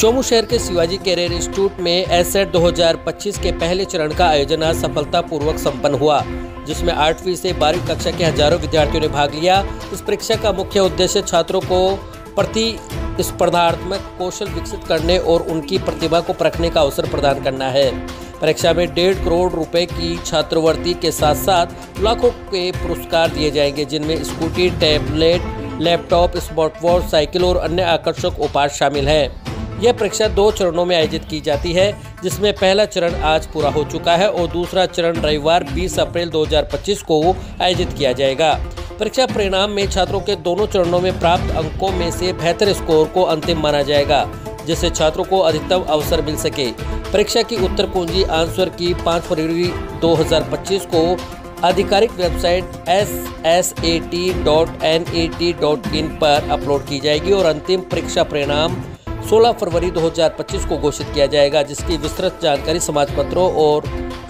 चोमू शहर के Shivaji career institute में एसएट 2025 के पहले चरण का आयोजन आज सफलतापूर्वक संपन्न हुआ, जिसमें 8वीं से 12वीं कक्षा के हजारों विद्यार्थियों ने भाग लिया। इस परीक्षा का मुख्य उद्देश्य छात्रों को प्रतिस्पर्धात्मक कौशल विकसित करने और उनकी प्रतिभा को परखने का अवसर प्रदान करना है। परीक्षा में 1.5 करोड़ रुपए की छात्रवृत्ति के साथ साथ लाखों के पुरस्कार दिए जाएंगे, जिनमें scooty, tablet, laptop, smartwatch, cycle और अन्य आकर्षक उपहार शामिल हैं। यह परीक्षा 2 चरणों में आयोजित की जाती है, जिसमें पहला चरण आज पूरा हो चुका है और दूसरा चरण रविवार 20 अप्रैल 2025 को आयोजित किया जाएगा। परीक्षा परिणाम में छात्रों के दोनों चरणों में प्राप्त अंकों में से बेहतर स्कोर को अंतिम माना जाएगा, जिससे छात्रों को अधिकतम अवसर मिल सके। परीक्षा की उत्तर कुंजी आंसर की 5 फरवरी 2025 को आधिकारिक वेबसाइट ssat.nat.in पर अपलोड की जाएगी और अंतिम परीक्षा परिणाम 16 फरवरी 2025 को घोषित किया जाएगा, जिसकी विस्तृत जानकारी समाज पत्रों और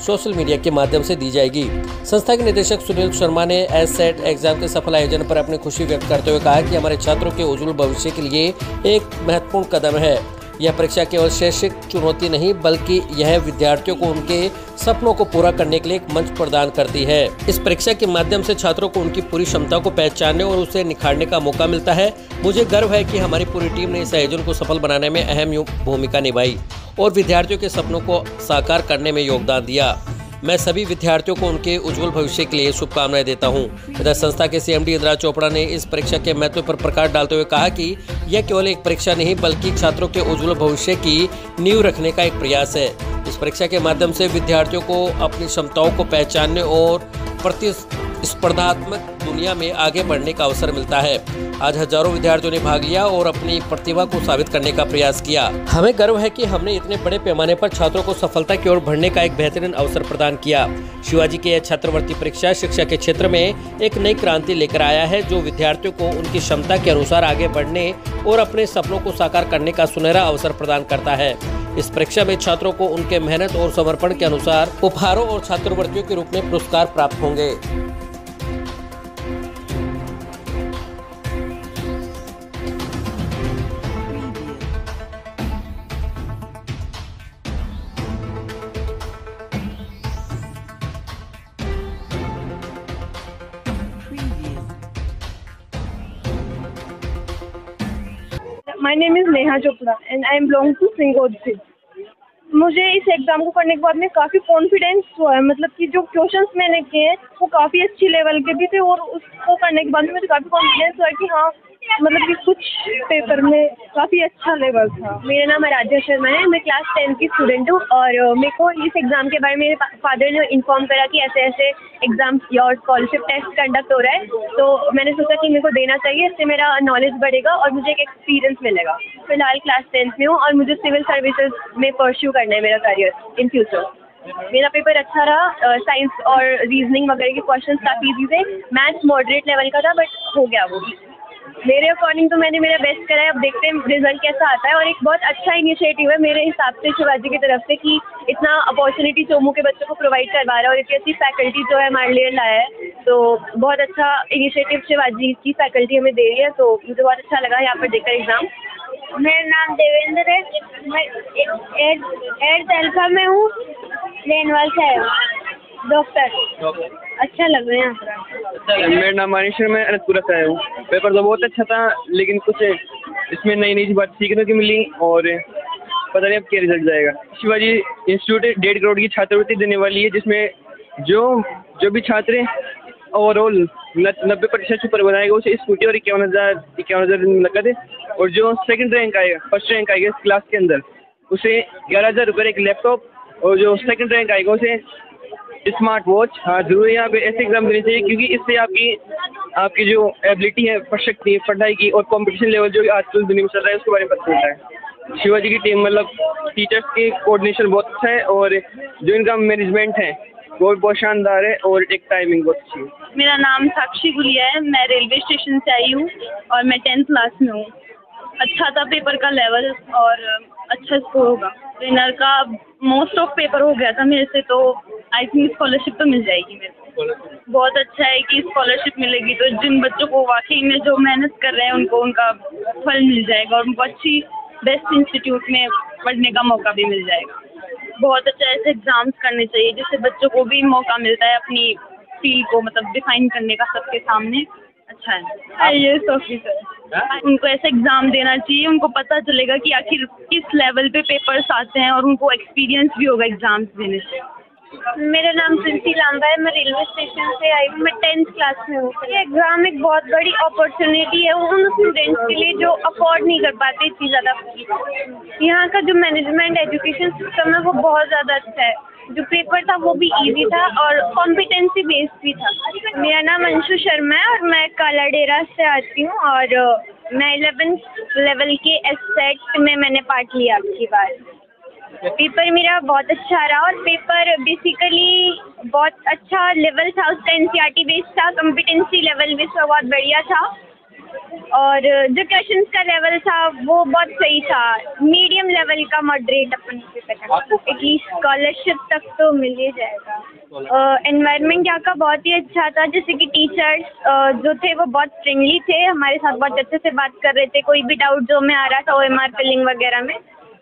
सोशल मीडिया के माध्यम से दी जाएगी। संस्था के निदेशक सुनील शर्मा ने एसएट एग्जाम के सफल आयोजन पर अपनी खुशी व्यक्त करते हुए कहा कि हमारे छात्रों के उज्जवल भविष्य के लिए एक महत्वपूर्ण कदम है। यह परीक्षा केवल शैक्षिक चुनौती नहीं, बल्कि यह विद्यार्थियों को उनके सपनों को पूरा करने के लिए एक मंच प्रदान करती है। इस परीक्षा के माध्यम से छात्रों को उनकी पूरी क्षमता को पहचानने और उसे निखारने का मौका मिलता है। मुझे गर्व है कि हमारी पूरी टीम ने इस आयोजन को सफल बनाने में अहम भूमिका निभाई और विद्यार्थियों के सपनों को साकार करने में योगदान दिया। मैं सभी विद्यार्थियों को उनके उज्जवल भविष्य के लिए शुभकामनाएं देता हूं। इधर संस्था के सीएमडी इंदिरा चोपड़ा ने इस परीक्षा के महत्व पर प्रकाश डालते हुए कहा कि यह केवल एक परीक्षा नहीं, बल्कि छात्रों के उज्जवल भविष्य की नींव रखने का एक प्रयास है। इस परीक्षा के माध्यम से विद्यार्थियों को अपनी क्षमताओं को पहचानने और प्रतिस्पर्धात्मक दुनिया में आगे बढ़ने का अवसर मिलता है। आज हजारों विद्यार्थियों ने भाग लिया और अपनी प्रतिभा को साबित करने का प्रयास किया। हमें गर्व है कि हमने इतने बड़े पैमाने पर छात्रों को सफलता की ओर बढ़ने का एक बेहतरीन अवसर प्रदान किया। शिवाजी की यह छात्रवृत्ति परीक्षा शिक्षा के क्षेत्र में एक नई क्रांति लेकर आया है, जो विद्यार्थियों को उनकी क्षमता के अनुसार आगे बढ़ने और अपने सपनों को साकार करने का सुनहरा अवसर प्रदान करता है। इस परीक्षा में छात्रों को उनके मेहनत और समर्पण के अनुसार उपहारों और छात्रवृत्तियों के रूप में पुरस्कार प्राप्त होंगे। My name is Neha Chopra and I belong to सिंगोदसी। मुझे इस एग्ज़ाम को करने के बाद में काफ़ी कॉन्फिडेंस हुआ है, मतलब कि जो क्वेश्चंस मैंने किए हैं वो काफ़ी अच्छी लेवल के भी थे और उसको करने के बाद में मुझे काफ़ी कॉन्फिडेंस हुआ कि हाँ, मतलब कि कुछ पेपर में काफ़ी अच्छा लेवल था। मेरा नाम आराध्या शर्मा है, मैं क्लास 10 की स्टूडेंट हूँ और मेरे को इस एग्ज़ाम के बारे में मेरे फादर ने इन्फॉर्म करा कि ऐसे ऐसे एग्ज़ाम और स्कॉलरशिप टेस्ट कंडक्ट हो रहा है, तो मैंने सोचा कि मेरे को देना चाहिए, इससे मेरा नॉलेज बढ़ेगा और मुझे एक एक्सपीरियंस मिलेगा। फिलहाल क्लास 10 में हूँ और मुझे सिविल सर्विसेज में परस्यू करना है मेरा करियर इन फ्यूचर। मेरा पेपर अच्छा रहा, साइंस और रीजनिंग वगैरह के क्वेश्चन काफ़ी ईजी थे। मैथ्स मॉडरेट लेवल का था, बट हो गया वो। मेरे अकॉर्डिंग तो मैंने मेरा बेस्ट करा है, अब देखते हैं रिजल्ट कैसा आता है। और एक बहुत अच्छा इनिशिएटिव है मेरे हिसाब से शिवाजी की तरफ से कि इतना अपॉर्चुनिटी चोमू के बच्चों को प्रोवाइड करवा रहा है और इतनी अच्छी फैकल्टी जो है हमारे लिए लाया है, तो बहुत अच्छा इनिशिएटिव शिवाजी की फैकल्टी हमें दे रही है, तो मुझे बहुत अच्छा लगा यहाँ पर देखकर एग्ज़ाम। मेरा नाम देवेंद्र है, मैं 8th अल्फा में हूँ, लेनवाल से आया हूँ। डॉक्टर अच्छा लग रहा है यहाँ पर। मेरा नाम मनीष है, मैं अनंतपुरा से आया हूँ। पेपर तो बहुत अच्छा था, लेकिन कुछ इसमें नई नई बात सीखने को मिली और पता नहीं अब क्या रिजल्ट जाएगा। शिवाजी इंस्टीट्यूट 1.5 करोड़ की छात्रवृत्ति देने वाली है, जिसमें जो भी छात्र ओवरऑल 90% ऊपर बनाएगा उसे स्कूटी और 51,000 नकद है, और जो सेकंड रैंक आएगा, फर्स्ट रैंक आएगा इस क्लास के अंदर, उसे 11,000 रुपये एक लैपटॉप, और जो सेकंड रैंक आएगा उसे स्मार्ट वॉच। हाँ, जरूर यहाँ पे ऐसे एग्जाम देने चाहिए, क्योंकि इससे आपकी जो एबिलिटी है, शक्ति पढ़ाई की और कंपटीशन लेवल जो आजकल दुनिया में चल रहा है उसके बारे में पता चलता है। शिवाजी की टीम मतलब टीचर्स की कोऑर्डिनेशन बहुत अच्छा है और जो इनका मैनेजमेंट है वो बहुत शानदार है और एक टाइमिंग बहुत अच्छी है। मेरा नाम साक्षी गुलिया है, मैं रेलवे स्टेशन से आई हूँ और मैं 10th क्लास में हूँ। अच्छा था पेपर का लेवल और अच्छा स्कोर होगा। ट्रेनर का मोस्ट ऑफ पेपर हो गया था मेरे से, तो आई थिंक स्कॉलरशिप तो मिल जाएगी मेरे को। बहुत अच्छा है कि स्कॉलरशिप मिलेगी तो जिन बच्चों को वाकई में जो मेहनत कर रहे हैं उनको उनका फल मिल जाएगा और उनको अच्छी बेस्ट इंस्टीट्यूट में पढ़ने का मौका भी मिल जाएगा। बहुत अच्छा ऐसे एग्ज़ाम्स करने चाहिए जिससे बच्चों को भी मौका मिलता है अपनी फील्ड को मतलब डिफाइन करने का सबके सामने। अच्छा है IAS ऑफिसर, उनको ऐसे एग्ज़ाम देना चाहिए, उनको पता चलेगा कि आखिर किस लेवल पे पेपर्स आते हैं और उनको एक्सपीरियंस भी होगा एग्ज़ाम्स देने से। मेरा नाम प्रिंसी लांबा है, मैं रेलवे स्टेशन से आई हूँ, मैं 10th क्लास में हूँ। ये एग्ज़ाम एक बहुत बड़ी अपॉर्चुनिटी है उन स्टूडेंट्स के लिए जो अफोर्ड नहीं कर पाते इतनी ज़्यादा फीस। यहाँ का जो मैनेजमेंट एजुकेशन सिस्टम है वो बहुत ज़्यादा अच्छा है। जो पेपर था वो भी इजी था और कॉम्पिटेंसी बेस्ड भी था। मेरा नाम अंशु शर्मा है और मैं काला डेरा से आती हूँ और मैं 11th लेवल के एसेट में मैंने पार्ट लिया आपकी बार। पेपर मेरा बहुत अच्छा रहा और पेपर बेसिकली बहुत अच्छा लेवल था, उसका NCERT बेस्ड था, कॉम्पिटेंसी लेवल भी उसका बहुत बढ़िया था और जो क्वेश्चंस का लेवल था वो बहुत सही था, मीडियम लेवल का मॉडरेट अपन एटलीस्ट स्कॉलरशिप तक तो मिल ही जाएगा। एनवायरनमेंट यहाँ का बहुत ही अच्छा था, जैसे कि टीचर्स जो थे वो बहुत फ्रेंडली थे, हमारे साथ बहुत अच्छे से बात कर रहे थे, कोई भी डाउट जो में आ रहा था OMR फिलिंग वगैरह में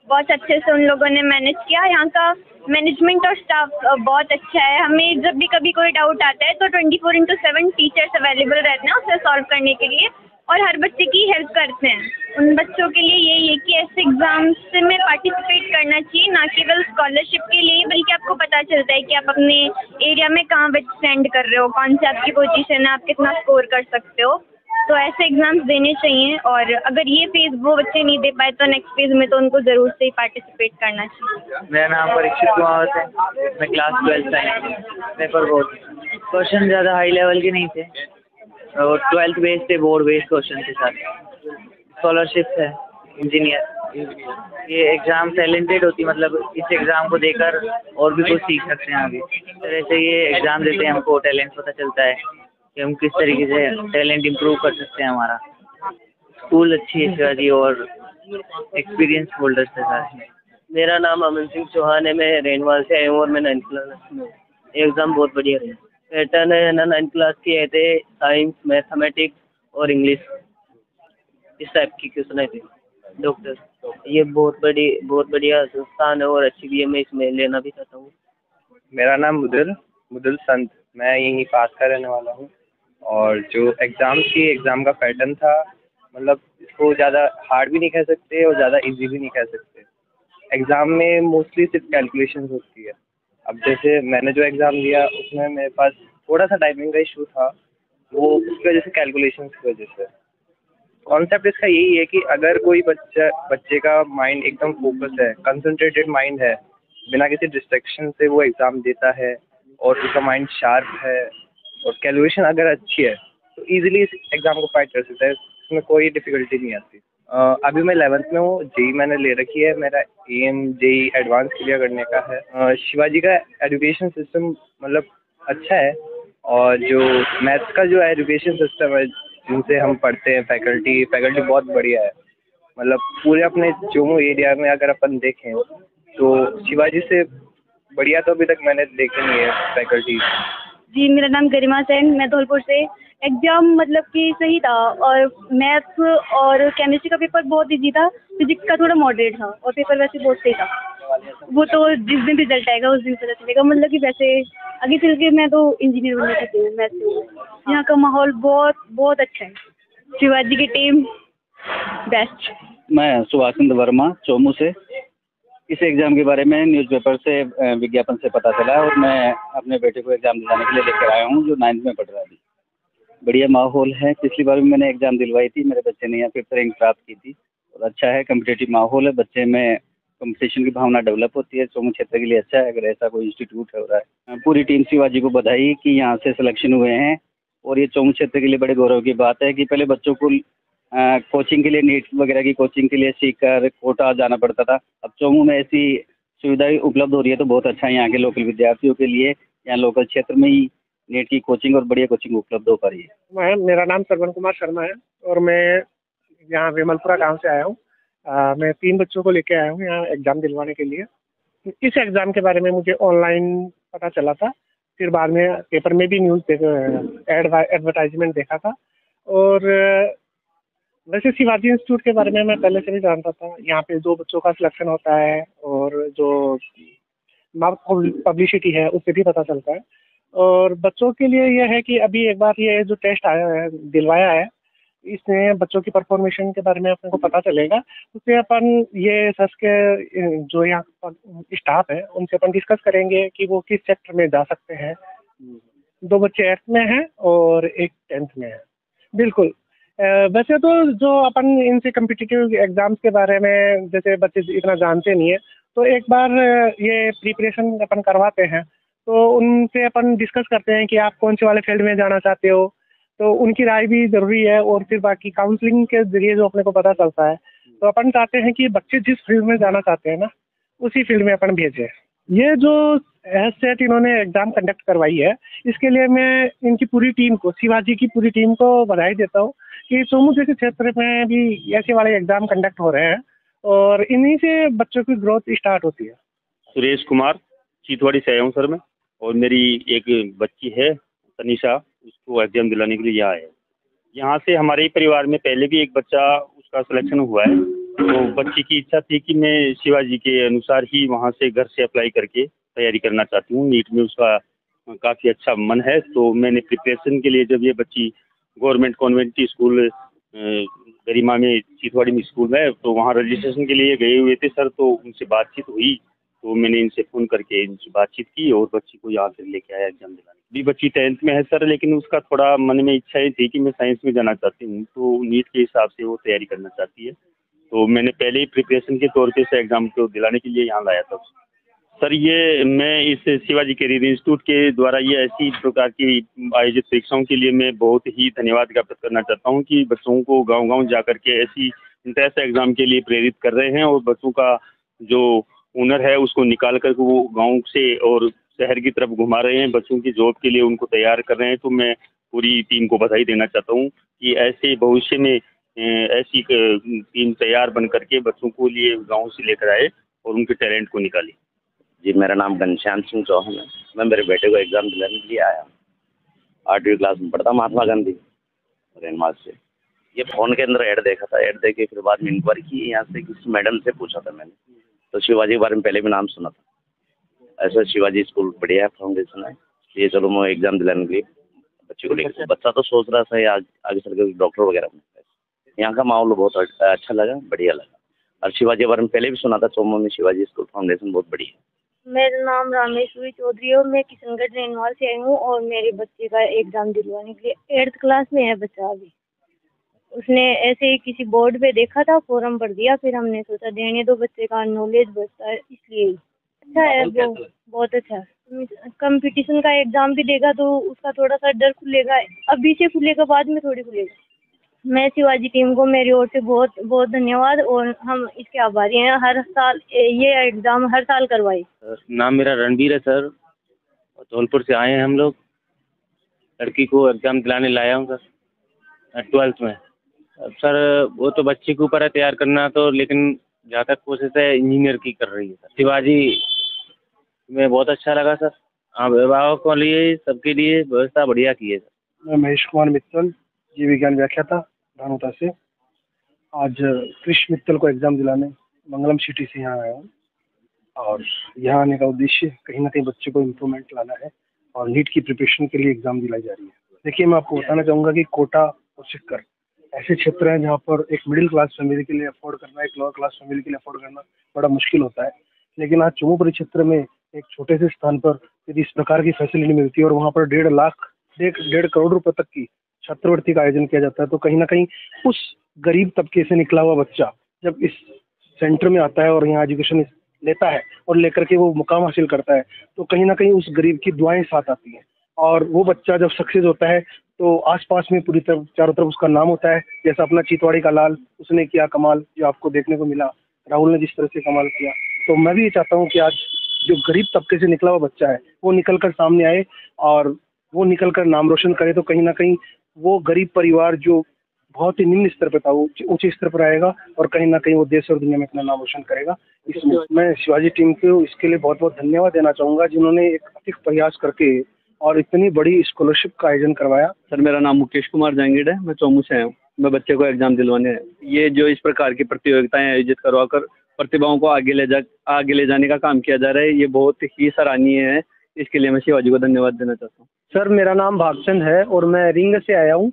बहुत अच्छे से उन लोगों ने मैनेज किया। यहाँ का मैनेजमेंट और स्टाफ बहुत अच्छा है, हमें जब भी कभी कोई डाउट आता है तो 24/7 टीचर्स अवेलेबल रहते हैं उसे सॉल्व करने के लिए और हर बच्चे की हेल्प करते हैं। उन बच्चों के लिए यही है कि ऐसे एग्ज़ाम्स में पार्टिसिपेट करना चाहिए, ना केवल स्कॉलरशिप के लिए बल्कि आपको पता चलता है कि आप अपने एरिया में कहाँ स्टैंड कर रहे हो, कौन सी आपकी पोजीशन है, आप कितना स्कोर कर सकते हो। तो ऐसे एग्ज़ाम्स देने चाहिए और अगर ये फेज़ वो बच्चे नहीं दे पाए तो नेक्स्ट फेज़ में तो उनको ज़रूर से ही पार्टिसिपेट करना चाहिए। मेरा नाम परीक्षित कुमार है, मैं class 12th science. Paper board question ज़्यादा हाई लेवल के नहीं थे और 12th बेस्ड थे, बोर्ड बेस्ड क्वेश्चन के साथ। स्कॉलरशिप है, इंजीनियर। ये एग्ज़ाम टैलेंटेड होती, मतलब इस एग्ज़ाम को देकर और भी कुछ सीख सकते हैं आगे। तरह से ये एग्ज़ाम देते हैं, हमको टैलेंट पता चलता है कि हम किस तरीके से टैलेंट इम्प्रूव कर सकते हैं हमारा। स्कूल अच्छी है शिवाजी और एक्सपीरियंस होल्डर्स है सारे। मेरा नाम अमन सिंह चौहान है, मैं रेनवाल से आया हूँ और मैं 9th क्लास में। एग्ज़ाम बहुत बढ़िया रहा। पैटर्न है ना 9th क्लास के आए थे, साइंस, मैथमेटिक्स और इंग्लिश इस टाइप की क्वेश्चन आए थे। डॉक्टर, ये बहुत बढ़िया संस्थान है और अच्छी भी है, मैं इसमें लेना भी चाहता हूँ। मेरा नाम मुदल संत, मैं यहीं पास का रहने वाला हूँ और जो एग्ज़ाम का पैटर्न था, मतलब इसको ज़्यादा हार्ड भी नहीं कह सकते और ज़्यादा इजी भी नहीं कह सकते। एग्ज़ाम में मोस्टली सिर्फ कैलकुलेशन होती है। अब जैसे मैंने जो एग्ज़ाम दिया उसमें मेरे पास थोड़ा सा टाइमिंग का इशू था, वो उसकी वजह से कैलकुलेशन की वजह से। कॉन्सेप्ट इसका यही है कि अगर कोई बच्चे का माइंड एकदम फोकस है, कंसंट्रेटेड माइंड है, बिना किसी डिस्ट्रैक्शन से वो एग्ज़ाम देता है और उसका माइंड शार्प है और कैलकुलेशन अगर अच्छी है तो इजीली इस एग्ज़ाम को फाइट कर सकता है, इसमें कोई डिफ़िकल्टी नहीं आती। अभी मैं 11th में हूँ, जेई मैंने ले रखी है, मेरा एम जेई एडवांस क्लियर करने का है। शिवाजी का एजुकेशन सिस्टम मतलब अच्छा है और जो मैथ्स का जो एजुकेशन सिस्टम है जिनसे हम पढ़ते हैं, फैकल्टी बहुत बढ़िया है। मतलब पूरे अपने जम्मू एरिया में अगर अपन देखें तो शिवाजी से बढ़िया तो अभी तक मैंने देखे नहीं है फैकल्टी। जी, मेरा नाम गरिमा सेन, मैं धौलपुर से। एग्ज़ाम मतलब कि सही था और मैथ्स और केमिस्ट्री का पेपर बहुत इजी था, फिजिक्स का थोड़ा मॉडरेट था और पेपर वैसे बहुत सही था। वो तो जिस दिन रिजल्ट आएगा उस दिन पता चलेगा। मतलब कि वैसे आगे चल के मैं तो इंजीनियर बनना चाहती हूँ मैथ्स में। यहाँ का माहौल बहुत अच्छा है। शिवाजी की टीम बेस्ट। मैं सुभाष चंद्र वर्मा चोमू से। इस एग्ज़ाम के बारे में न्यूज़पेपर से विज्ञापन से पता चला और मैं अपने बेटे को एग्ज़ाम दिलाने के लिए लेकर आया हूँ जो 9th में पढ़ रहा है अभी। बढ़िया माहौल है। पिछली बार भी मैंने एग्ज़ाम दिलवाई थी, मेरे बच्चे ने यहाँ 5th रैंक प्राप्त की थी और अच्छा है, कम्पिटेटिव माहौल है, बच्चे में कंपटीशन की भावना डेवलप होती है। चोमू क्षेत्र के लिए अच्छा है अगर ऐसा कोई इंस्टीट्यूट हो रहा है। पूरी टीम शिवाजी को बधाई कि यहाँ से सिलेक्शन हुए हैं और ये चोमू क्षेत्र के लिए बड़े गौरव की बात है कि पहले बच्चों को कोचिंग के लिए, नीट वगैरह की कोचिंग के लिए सीख कर कोटा जाना पड़ता था। अब चोमू में ऐसी सुविधाएं उपलब्ध हो रही है तो बहुत अच्छा है यहाँ के लोकल विद्यार्थियों के लिए। यहाँ लोकल क्षेत्र में ही नीट की कोचिंग और बढ़िया कोचिंग उपलब्ध हो पा रही है। मेरा नाम श्रवण कुमार शर्मा है और मैं यहाँ विमलपुरा गांव से आया हूँ। मैं 3 बच्चों को लेके आया हूँ यहाँ एग्ज़ाम दिलवाने के लिए। इस एग्ज़ाम के बारे में मुझे ऑनलाइन पता चला था, फिर बाद में पेपर में भी न्यूज़ एडवर्टाइजमेंट देखा था और वैसे शिवाजी इंस्टीट्यूट के बारे में मैं पहले से भी जानता था। यहाँ पे 2 बच्चों का सिलेक्शन होता है और जो पब्लिसिटी है उससे भी पता चलता है। और बच्चों के लिए यह है कि अभी एक बार ये जो टेस्ट आया है दिलवाया है, इसमें बच्चों की परफॉर्मेशन के बारे में अपने को पता चलेगा। उससे अपन ये सच के जो यहाँ स्टाफ है उनसे अपन डिस्कस करेंगे कि वो किस सेक्टर में जा सकते हैं। 2 बच्चे 8th में हैं और एक 10th में है। बिल्कुल। वैसे तो जो अपन इनसे कम्पिटिटिव एग्जाम्स के बारे में जैसे बच्चे इतना जानते नहीं है, तो एक बार ये प्रिपरेशन अपन करवाते हैं, तो उनसे अपन डिस्कस करते हैं कि आप कौन से वाले फील्ड में जाना चाहते हो, तो उनकी राय भी ज़रूरी है। और फिर बाकी काउंसलिंग के जरिए जो अपने को पता चलता है, तो अपन चाहते हैं कि बच्चे जिस फील्ड में जाना चाहते हैं ना, उसी फील्ड में अपन भेजें। ये जो सेट इन्होंने एग्ज़ाम कंडक्ट करवाई है, इसके लिए मैं इनकी पूरी टीम को, शिवाजी की पूरी टीम को बधाई देता हूँ कि चोमू जैसे क्षेत्र में भी ऐसे वाले एग्ज़ाम कंडक्ट हो रहे हैं और इन्हीं से बच्चों की ग्रोथ स्टार्ट होती है। सुरेश कुमार, चीतवाड़ी से आया हूँ सर मैं, और मेरी एक बच्ची है तनिषा, उसको एग्जाम दिलाने के लिए यहाँ आया है। यहाँ से हमारे ही परिवार में पहले भी एक बच्चा उसका सिलेक्शन हुआ है, तो बच्ची की इच्छा थी कि मैं शिवाजी के अनुसार ही वहाँ से घर से अप्लाई करके तैयारी करना चाहती हूँ। नीट में उसका काफ़ी अच्छा मन है, तो मैंने प्रिपरेशन के लिए जब ये बच्ची गवर्नमेंट कॉन्वेंट स्कूल गरिमा में चीतवाड़ी में स्कूल है, तो वहाँ रजिस्ट्रेशन के लिए गए हुए थे सर, तो उनसे बातचीत हुई, तो मैंने इनसे फ़ोन करके इनसे बातचीत की और बच्ची को यहाँ से लेके आया एग्जाम दिलाने। अभी बच्ची 10th में है सर, लेकिन उसका थोड़ा मन में इच्छा ही थी कि मैं साइंस में जाना चाहती हूँ, तो नीट के हिसाब से वो तैयारी करना चाहती है। तो मैंने पहले ही प्रिपरेशन के तौर पे से एग्ज़ाम को दिलाने के लिए यहाँ लाया था सर। ये मैं इस शिवाजी कैरियर इंस्टीट्यूट के द्वारा ये ऐसी प्रकार की आयोजित परीक्षाओं के लिए मैं बहुत ही धन्यवाद ज्ञापित करना चाहता हूँ कि बच्चों को गांव-गांव जाकर के ऐसी इंटरेस्ट एग्ज़ाम के लिए प्रेरित कर रहे हैं और बच्चों का जो हुनर है उसको निकाल कर वो गाँव से और शहर की तरफ घुमा रहे हैं, बच्चों की जॉब के लिए उनको तैयार कर रहे हैं। तो मैं पूरी टीम को बधाई देना चाहता हूँ कि ऐसे भविष्य में ऐसी टीम तैयार बन करके बच्चों को लिए गाँव से लेकर आए और उनके टैलेंट को निकाले। जी, मेरा नाम घनश्याम सिंह चौहान है। मैं मेरे बेटे को एग्ज़ाम दिलाने के लिए आया हूँ। 8वीं क्लास में पढ़ता, महात्मा गांधी रेनवाल से। ये फ़ोन के अंदर ऐड देखा था, ऐड देख के फिर बाद में इंक्वायरी की, यहाँ से किसी मैडम से पूछा था मैंने, तो शिवाजी के बारे में पहले भी नाम सुना था। ऐसा शिवाजी स्कूल बढ़िया है, फाउंडेशन है, ये चलो मैं एग्ज़ाम दिलाने के लिए बच्चे को लेकर। बच्चा तो सोच रहा था आगे चल कर डॉक्टर वगैरह में। यहाँ का माहौल बहुत अच्छा लगा, बढ़िया लगा। और शिवाजी के बारे में पहले भी सुना था, चोमू में शिवाजी स्कूल फाउंडेशन बहुत बढ़िया है। मेरा नाम रामेश्वरी चौधरी है और मैं किशनगढ़ रेनवाल से आई हूँ और मेरे बच्चे का एग्ज़ाम दिलवाने के लिए 8th क्लास में है बच्चा अभी। उसने ऐसे ही किसी बोर्ड पे देखा था, फॉर्म भर दिया, फिर हमने सोचा देने दो, बच्चे का नॉलेज बढ़ता है, इसलिए अच्छा है वो, बहुत अच्छा है। कंपटीशन का एग्ज़ाम भी देगा तो उसका थोड़ा सा डर खुलेगा, अभी से खुलेगा, बाद में थोड़ी खुलेगा। मैं शिवाजी टीम को मेरी ओर से बहुत बहुत धन्यवाद और हम इसके आभारी हैं। हर साल ये एग्ज़ाम हर साल करवाई। नाम मेरा रणबीर है सर, धौलपुर से आए हैं हम लोग। लड़की को एग्ज़ाम दिलाने लाया हूँ सर 12th में। अब सर वो तो बच्चे के ऊपर है तैयार करना, तो लेकिन जहाँ तक कोशिश है इंजीनियर की कर रही है सर। शिवाजी में बहुत अच्छा लगा सर, अभिभावकों के लिए सबके लिए व्यवस्था बढ़िया की है सर। मैं महेश कुमार मित्तल, जीव विज्ञान व्याख्याता धानोता से। आज कृष्ण मित्तल को एग्ज़ाम दिलाने मंगलम सिटी से यहाँ आया हूँ और यहाँ आने का उद्देश्य कहीं ना कहीं बच्चे को इम्प्रूवमेंट लाना है और नीट की प्रिपरेशन के लिए एग्ज़ाम दिलाई जा रही है। देखिए, मैं आपको बताना चाहूँगा कि कोटा और सिक्कर ऐसे क्षेत्र हैं जहाँ पर एक मिडिल क्लास फैमिली के लिए अफोर्ड करना, एक लोअर क्लास फैमिली के लिए अफोर्ड करना बड़ा मुश्किल होता है। लेकिन आज चोमू परिक्षेत्र में एक छोटे से स्थान पर यदि इस प्रकार की फैसिलिटी मिलती है और वहाँ पर 1.5 करोड़ रुपये तक की छात्रवृत्ति का आयोजन किया जाता है, तो कहीं ना कहीं उस गरीब तबके से निकला हुआ बच्चा जब इस सेंटर में आता है और यहाँ एजुकेशन लेता है और लेकर के वो मुकाम हासिल करता है, तो कहीं ना कहीं उस गरीब की दुआएं साथ आती हैं और वो बच्चा जब सक्सेस होता है तो आसपास में पूरी तरफ चारों तरफ उसका नाम होता है। जैसा अपना चीतवाड़ी का लाल, उसने किया कमाल जो आपको देखने को मिला, राहुल ने जिस तरह से कमाल किया, तो मैं भी ये चाहता हूँ कि आज जो गरीब तबके से निकला हुआ बच्चा है वो निकल कर सामने आए और वो निकल कर नाम रोशन करे, तो कहीं ना कहीं वो गरीब परिवार जो बहुत ही निम्न स्तर पर था वो ऊंचे स्तर पर आएगा और कहीं ना कहीं वो देश और दुनिया में अपना नाम रोशन करेगा। इसमें मैं शिवाजी टीम को इसके लिए बहुत बहुत धन्यवाद देना चाहूँगा, जिन्होंने एक अतिक प्रयास करके और इतनी बड़ी स्कॉलरशिप का आयोजन करवाया। सर, मेरा नाम मुकेश कुमार जांगीड़ है, मैं चोमू से आया हूँ। मैं बच्चे को एग्ज़ाम दिलवाने, ये जो इस प्रकार की प्रतियोगिताएं आयोजित करवाकर प्रतिभाओं को आगे ले जाने का काम किया जा रहा है, ये बहुत ही सराहनीय है। इसके लिए मैं शिवाजी को धन्यवाद देना चाहता हूँ। सर, मेरा नाम भागचंद है और मैं रिंग से आया हूँ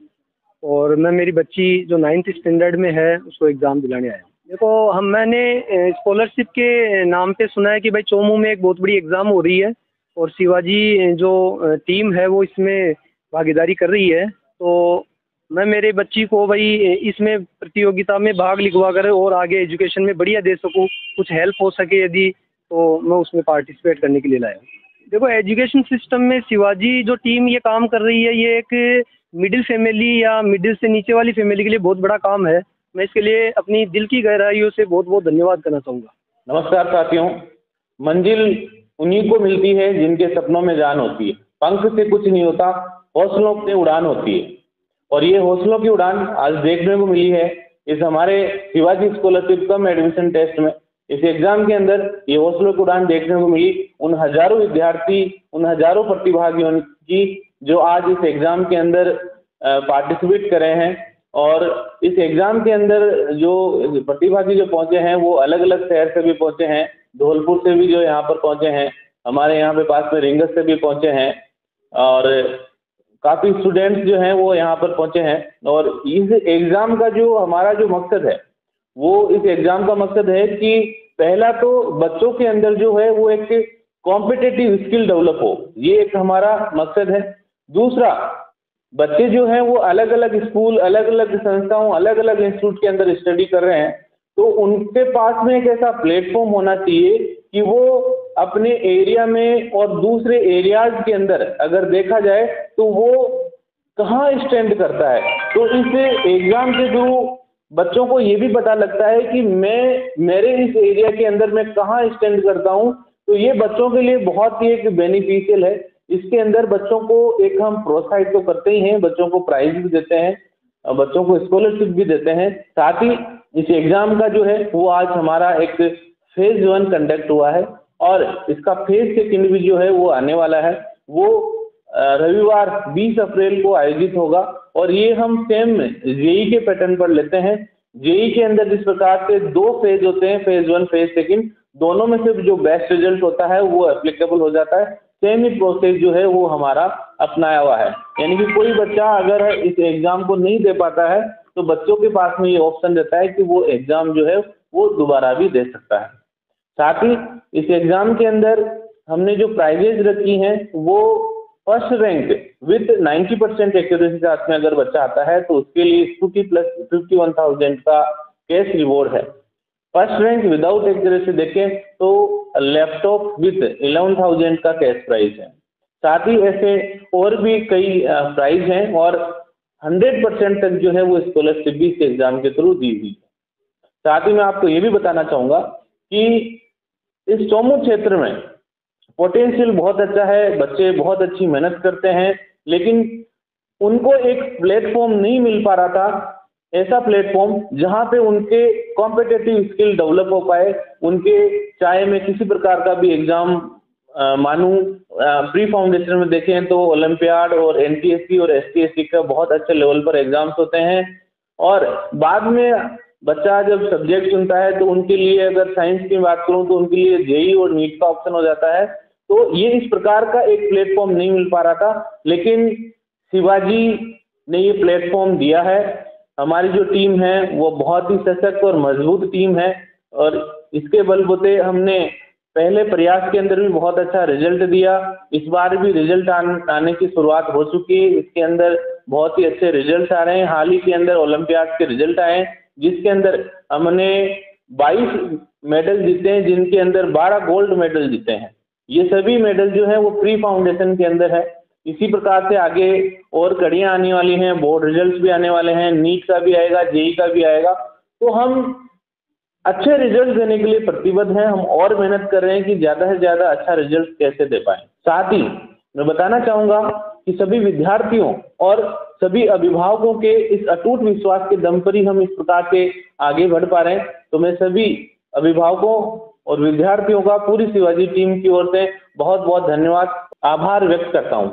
और मैं मेरी बच्ची जो 9th स्टैंडर्ड में है उसको एग्ज़ाम दिलाने आया हूँ। देखो, मैंने स्कॉलरशिप के नाम पे सुना है कि भाई चोमू में एक बहुत बड़ी एग्ज़ाम हो रही है और शिवाजी जो टीम है वो इसमें भागीदारी कर रही है, तो मैं मेरे बच्ची को भाई इसमें प्रतियोगिता में भाग लिखवा कर और आगे एजुकेशन में बढ़िया दे सकूँ, कुछ हेल्प हो सके यदि, तो मैं उसमें पार्टिसिपेट करने के लिए लाया हूँ। देखो, एजुकेशन सिस्टम में शिवाजी जो टीम ये काम कर रही है, ये एक मिडिल फैमिली या मिडिल से नीचे वाली फैमिली के लिए बहुत बड़ा काम है। मैं इसके लिए अपनी दिल की गहराइयों से बहुत बहुत धन्यवाद करना चाहूँगा। नमस्कार साथियों, मंजिल उन्हीं को मिलती है जिनके सपनों में जान होती है। पंख से कुछ नहीं होता, हौसलों से उड़ान होती है, और ये हौसलों की उड़ान आज देखने को मिली है इस हमारे शिवाजी स्कॉलरशिप कम एडमिशन टेस्ट में। इस एग्जाम के अंदर ये हौसलों की उड़ान देखने को मिली उन हजारों विद्यार्थी, उन हजारों प्रतिभागियों की जो आज इस एग्जाम के अंदर पार्टिसिपेट कर रहे हैं। और इस एग्जाम के अंदर जो प्रतिभागी जो पहुंचे हैं वो अलग अलग शहर से भी पहुंचे हैं, धौलपुर से भी जो यहाँ पर पहुंचे हैं, हमारे यहाँ पे पास में रिंगस से भी पहुंचे हैं, और काफ़ी स्टूडेंट्स जो हैं वो यहाँ पर पहुंचे हैं। और इस एग्ज़ाम का जो हमारा जो मकसद है, वो इस एग्ज़ाम का मकसद है कि पहला तो बच्चों के अंदर जो है वो एक कॉम्पिटिटिव स्किल डेवलप हो, ये एक हमारा मकसद है। दूसरा, बच्चे जो हैं वो अलग अलग स्कूल, अलग अलग संस्थाओं, अलग अलग इंस्टीट्यूट के अंदर स्टडी कर रहे हैं, तो उनके पास में एक ऐसा प्लेटफॉर्म होना चाहिए कि वो अपने एरिया में और दूसरे एरियाज के अंदर अगर देखा जाए तो वो कहाँ स्टैंड करता है। तो इस एग्ज़ाम के थ्रू बच्चों को ये भी पता लगता है कि मेरे इस एरिया के अंदर मैं कहाँ स्टैंड करता हूँ, तो ये बच्चों के लिए बहुत ही एक बेनिफिशियल है। इसके अंदर बच्चों को एक हम प्रोत्साहित तो करते ही हैं, बच्चों को प्राइज भी देते हैं, बच्चों को स्कॉलरशिप भी देते हैं। साथ ही इस एग्ज़ाम का जो है वो आज हमारा एक फेज़ 1 कंडक्ट हुआ है और इसका फेज़ 2 भी जो है वो आने वाला है। वो रविवार 20 अप्रैल को आयोजित होगा और ये हम सेम जेई के पैटर्न पर लेते हैं। जेई के अंदर जिस प्रकार से 2 फेज होते हैं, फेज़ 1 फेज़ 2, दोनों में से जो बेस्ट रिजल्ट होता है वो एप्लीकेबल हो जाता है। सेम ही प्रोसेस जो है वो हमारा अपनाया हुआ है, यानी कि कोई बच्चा अगर इस एग्ज़ाम को नहीं दे पाता है तो बच्चों के पास में ये ऑप्शन रहता है कि वो एग्ज़ाम जो है वो दोबारा भी दे सकता है। साथ ही इस एग्ज़ाम के अंदर हमने जो प्राइजेज रखी हैं वो फर्स्ट रैंक विथ 90% एक्यूरेसी के साथ में अगर बच्चा आता है तो उसके लिए स्कूटी प्लस 51,000 का कैश रिवॉर्ड है। फर्स्ट रैंक विदाउट एक्यूरेसी देखें तो लैपटॉप विथ 11,000 का कैश प्राइज है। साथ ही ऐसे और भी कई प्राइज हैं और 100% तक जो है वो स्कॉलरशिप भी इस एग्ज़ाम के थ्रू दी हुई है। साथ ही मैं आपको ये भी बताना चाहूँगा कि इस चोमू क्षेत्र में पोटेंशियल बहुत अच्छा है, बच्चे बहुत अच्छी मेहनत करते हैं, लेकिन उनको एक प्लेटफॉर्म नहीं मिल पा रहा था, ऐसा प्लेटफॉर्म जहाँ पे उनके कॉम्पिटिटिव स्किल डेवलप हो पाए। उनके चाहे मैं किसी प्रकार का भी एग्ज़ाम मानूँ, प्री फाउंडेशन में देखें तो ओलंपियाड और एनटीएससी और एसटीएससी का बहुत अच्छे लेवल पर एग्ज़ाम्स होते हैं, और बाद में बच्चा जब सब्जेक्ट चुनता है तो उनके लिए अगर साइंस की बात करूँ तो उनके लिए जेई और नीट का ऑप्शन हो जाता है। तो ये इस प्रकार का एक प्लेटफॉर्म नहीं मिल पा रहा था, लेकिन शिवाजी ने ये प्लेटफॉर्म दिया है। हमारी जो टीम है वो बहुत ही सशक्त और मजबूत टीम है और इसके बलबूते हमने पहले प्रयास के अंदर भी बहुत अच्छा रिजल्ट दिया। इस बार भी रिजल्ट आने की शुरुआत हो चुकी है, इसके अंदर बहुत ही अच्छे रिजल्ट आ रहे हैं। हाल ही के अंदर ओलंपियाड के रिजल्ट आए जिसके अंदर हमने 22 मेडल जीते हैं, जिनके अंदर 12 गोल्ड मेडल जीते हैं। ये सभी मेडल जो है वो प्री फाउंडेशन के अंदर है। इसी प्रकार से आगे और कड़ियाँ आने वाली हैं, बोर्ड रिजल्ट्स भी आने वाले हैं, नीट का भी आएगा, जेई का भी आएगा। तो हम अच्छे रिजल्ट देने के लिए प्रतिबद्ध हैं, हम और मेहनत कर रहे हैं कि ज़्यादा से ज़्यादा अच्छा रिजल्ट कैसे दे पाएँ। साथ ही मैं बताना चाहूँगा कि सभी विद्यार्थियों और सभी अभिभावकों के इस अटूट विश्वास के दम पर ही हम इस प्रकार से आगे बढ़ पा रहे हैं। तो मैं सभी अभिभावकों और विद्यार्थियों का पूरी शिवाजी टीम की ओर से बहुत बहुत धन्यवाद, आभार व्यक्त करता हूँ।